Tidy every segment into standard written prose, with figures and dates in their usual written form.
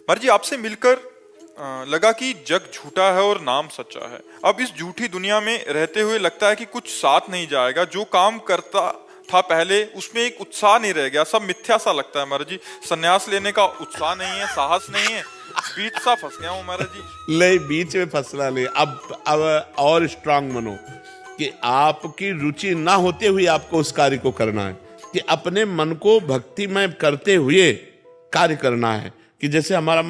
महाराज जी, आपसे मिलकर लगा कि जग झूठा है और नाम सच्चा है। अब इस झूठी दुनिया में रहते हुए लगता है कि कुछ साथ नहीं जाएगा। जो काम करता था पहले उसमें एक उत्साह नहीं रह गया, सब मिथ्या सा लगता है महाराज जी। संन्यास लेने का उत्साह नहीं है, साहस नहीं है, बीच सा फंस गया हूँ महाराज जी। ले, बीच में फंसना नहीं। अब और स्ट्रांग बनो कि आपकी रुचि ना होते हुए आपको उस कार्य को करना है, कि अपने मन को भक्तिमय करते हुए कार्य करना है। कि जैसे हमारा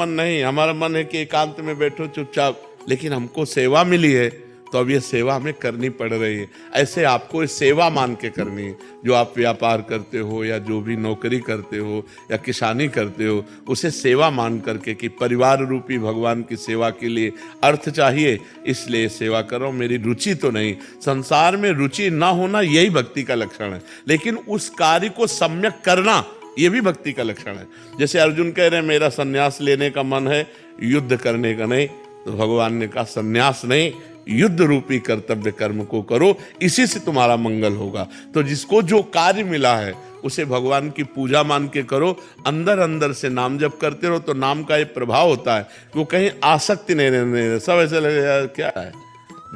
मन है कि एकांत में बैठो चुपचाप, लेकिन हमको सेवा मिली है तो अब ये सेवा हमें करनी पड़ रही है। ऐसे आपको सेवा मान के करनी है। जो आप व्यापार करते हो या जो भी नौकरी करते हो या किसानी करते हो, उसे सेवा मान करके कि परिवार रूपी भगवान की सेवा के लिए अर्थ चाहिए, इसलिए सेवा करो। मेरी रुचि तो नहीं, संसार में रुचि ना होना यही भक्ति का लक्षण है, लेकिन उस कार्य को सम्यक करना ये भी भक्ति का लक्षण है। जैसे अर्जुन कह रहे हैं मेरा संन्यास लेने का मन है, युद्ध करने का नहीं, तो भगवान ने कहा संन्यास नहीं, युद्ध रूपी कर्तव्य कर्म को करो, इसी से तुम्हारा मंगल होगा। तो जिसको जो कार्य मिला है उसे भगवान की पूजा मान के करो, अंदर अंदर से नाम जप करते रहो। तो नाम का एक प्रभाव होता है, वो कहीं आसक्ति नहीं रहने, सब ऐसे लगेगा क्या है,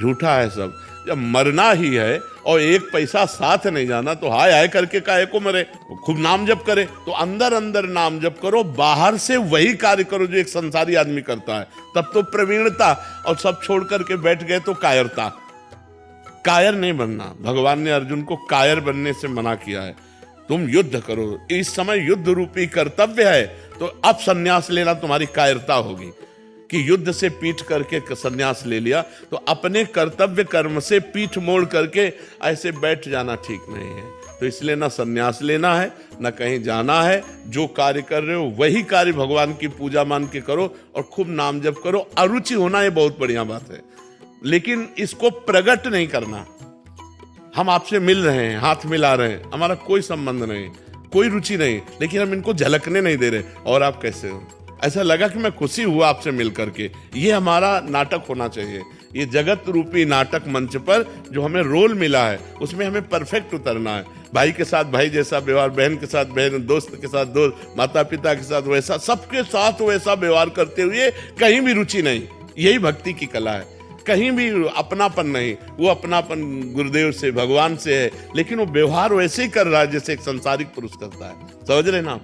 झूठा है सब। जब मरना ही है और एक पैसा साथ नहीं जाना, तो हाय हाय करके काहे को मरे, खूब नाम जप करे। तो अंदर अंदर नाम जप करो, बाहर से वही कार्य करो जो एक संसारी आदमी करता है। तब तो प्रवीणता, और सब छोड़ करके बैठ गए तो कायरता। कायर नहीं बनना, भगवान ने अर्जुन को कायर बनने से मना किया है। तुम युद्ध करो, इस समय युद्ध रूपी कर्तव्य है, तो अब संन्यास लेना तुम्हारी कायरता होगी। कि युद्ध से पीठ करके संन्यास ले लिया, तो अपने कर्तव्य कर्म से पीठ मोड़ करके ऐसे बैठ जाना ठीक नहीं है। तो इसलिए ना संन्यास लेना है, ना कहीं जाना है। जो कार्य कर रहे हो वही कार्य भगवान की पूजा मान के करो और खूब नाम जप करो। अरुचि होना ये बहुत बढ़िया बात है, लेकिन इसको प्रकट नहीं करना। हम आपसे मिल रहे हैं, हाथ मिला रहे हैं, हमारा कोई संबंध नहीं, कोई रुचि नहीं, लेकिन हम इनको झलकने नहीं दे रहे। और आप कैसे हो, ऐसा लगा कि मैं खुशी हुआ आपसे मिल करके। ये हमारा नाटक होना चाहिए। ये जगत रूपी नाटक मंच पर जो हमें रोल मिला है, उसमें हमें परफेक्ट उतरना है। भाई के साथ भाई जैसा व्यवहार, बहन के साथ बहन, दोस्त के साथ दोस्त, माता पिता के साथ वैसा, सबके साथ वैसा व्यवहार करते हुए कहीं भी रुचि नहीं। यही भक्ति की कला है। कहीं भी अपनापन नहीं, वो अपनापन गुरुदेव से, भगवान से है, लेकिन वो व्यवहार वैसे ही कर रहा है जैसे एक संसारिक पुरुष करता है। समझ रहे ना आप?